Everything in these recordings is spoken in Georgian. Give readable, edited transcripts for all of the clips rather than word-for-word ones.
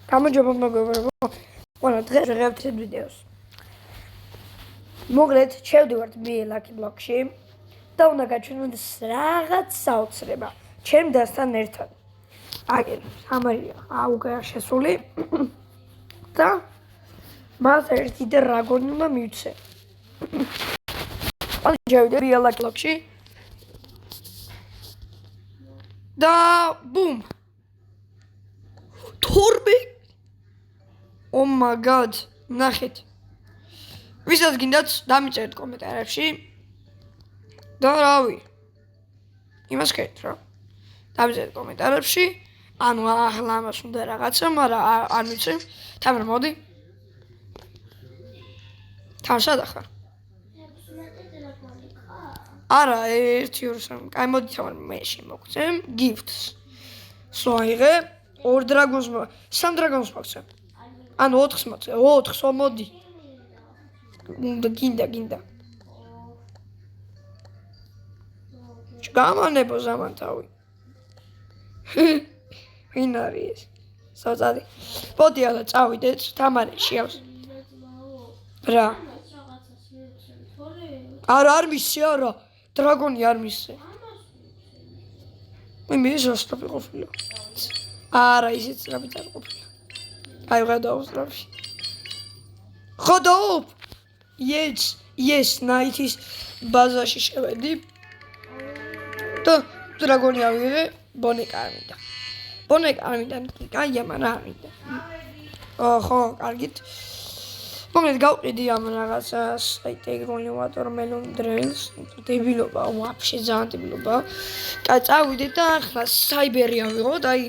გამარჯობა მოგებებო. Ყველა დღეს ვიღებთ ვიდეოს. მოგლეთ, შევდივართ ბიელაკი ბლოკში და უნდა გაჩვენოთ რაღაც საოცრება ჩემ დასთან ერთად. აგერ, სამარია, აუგა შესული და მას ერთი დრაგონი უნდა მივცე. შევდივარ ბიელაკი ბლოკში და ბუმ. თორბი Oh my god, ნახეთ. ვისაც გინდათ დამიწერეთ კომენტარებში. და რავი. იმას ხეთ რა. დამიწერეთ კომენტარებში. ანუ ახლა ამას უნდა რაღაცა, მაგრამ არ ვიცი. თამარ მოდი. თან სადა ხარ? არა, 1-2-3. აი მოდი თამარ მე შემოგწემ gifts. სოიღე 2 დრაგონს, 3 დრაგონს მოგწემ. ანუ 4-ს მოწე, 4-ს მოდი. გინდა. გამანებო ზამანთავი. ვინ არის? საწადი. მოდი ახლა წავიდეთ, თამარი შეავს. რა? არ მისცე არა. დრაგონი არ მისცე. მე ზუსტად ყოფილა. არა, ისიც რა ბიჭარ ყოფილა. აი გადაობს ტრაფში. ხოდობ! Yes, night-ის ბაზაში შევედი. და დრაგონი ავიღე, ბონეკა არ მინდა. ბონეკა არ მინდა, კაია, მაგრამ არ მინდა. ხო, კარგით. მოგეთ გავყიდი ამ რაღაცას, აი ტეგრონი ვატერმელონ დრელს, დებილობა, ვაფშე ძალიან დებილობა. კაი, წავიდეთ და ახლა საიბერი ავიღოთ, აი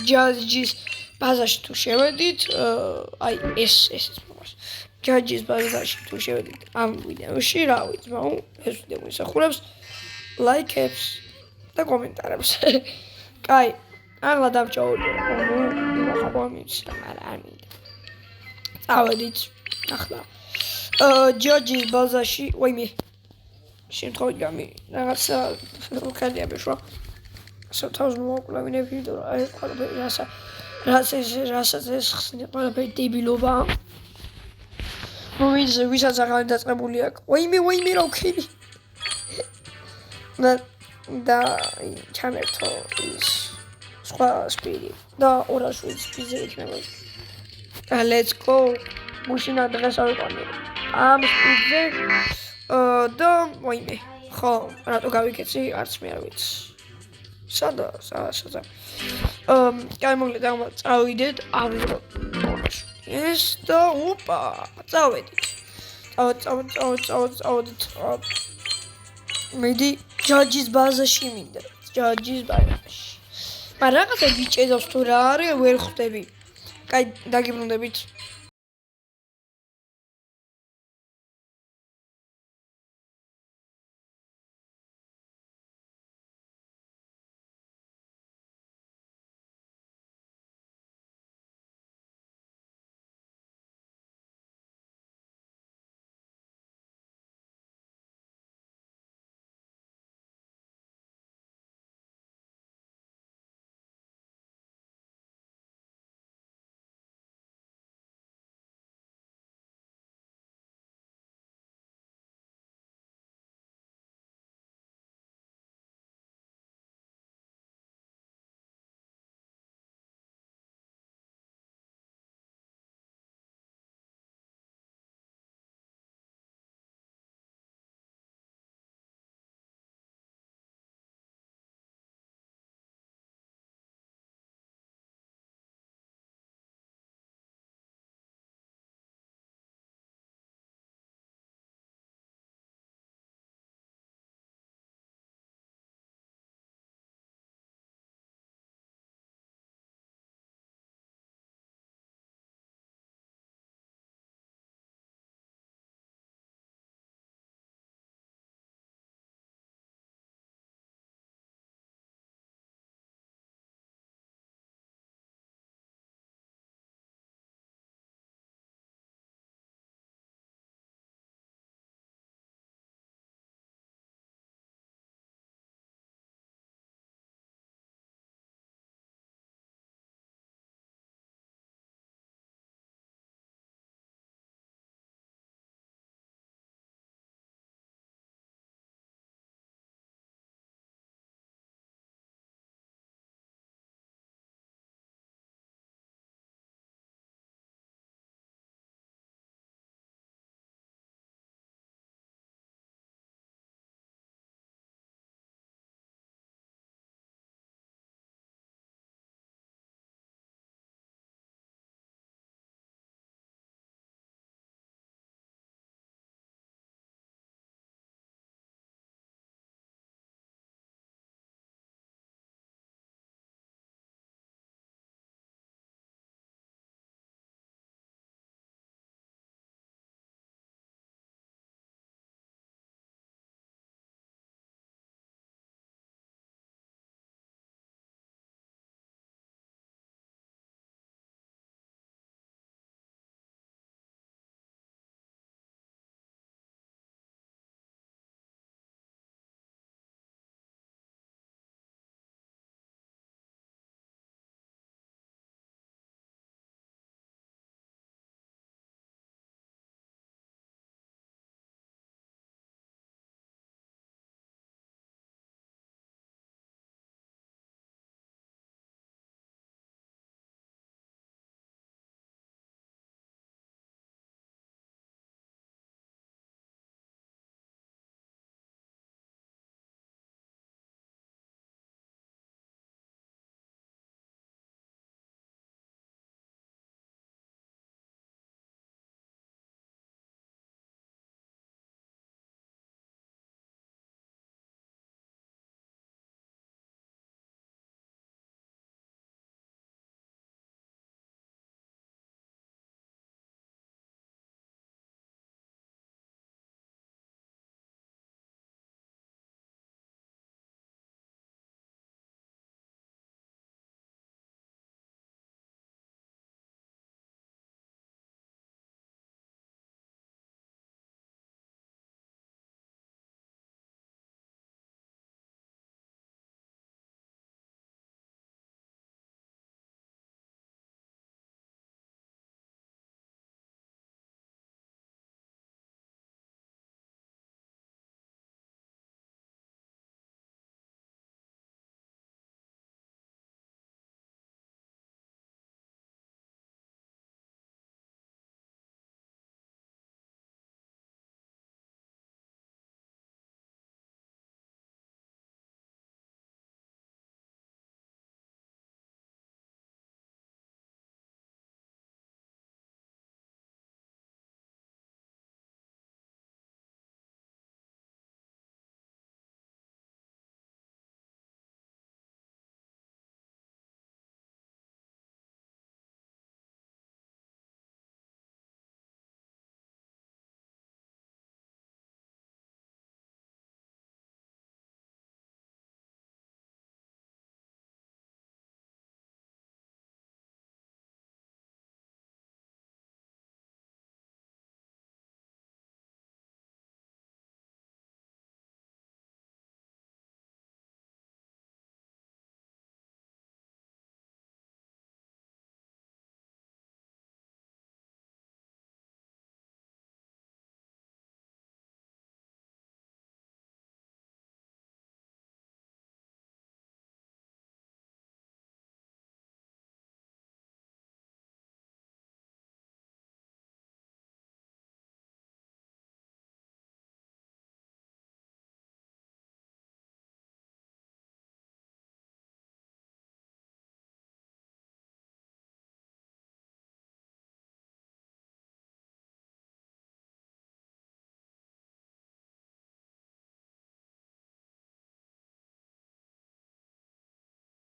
ჯაჯის ბაზაში თუ შევედით, აი ეს მოყავს. ჯაჯის ბაზაში თუ შევედით ამ ვიდეოში, რა ვიცი, მაგრამ ეს ვიდეო ისახურებს ლაიქებს და კომენტარებს. კაი, ახლა დავჭაობდი. ახლა მომიცი, მაგრამ არ მინდა. წავედით ახლა. ჯაჯის ბაზაში, ვაიმე. შემთხვევით გამი რაღაცა ხალია ბეშვა. სათავს მოვაკლავინე ვიდეო, აი ყველაფერი რასაც ეს ხსნი ყველაფერი დებილობა. ვისაც აღარ დაწყებული აქვს. ვაიმე რა ვქენი. და ჩამერთო ის სხვა სპიდი და 200 სპიდზე იქნება. Let's go. მუშინა დღეს ავიყვანე. ამ სპიდზე და ვაიმე. ხო, რატო გავიქეცი? არც მე არ ვიცი. სადა. კაი მოგლეთ, ახლა წავიდეთ, ავიღოთ. ეს და ოპა, წავედით. წავედით. მედი ჯაჯის ბაზაში მინდა. ჯაჯის ბაზაში. მაგრამ რაღაცა ბიჭედავს თუ რა არის, ვერ ხვდები. კაი, დაგიბრუნდებით.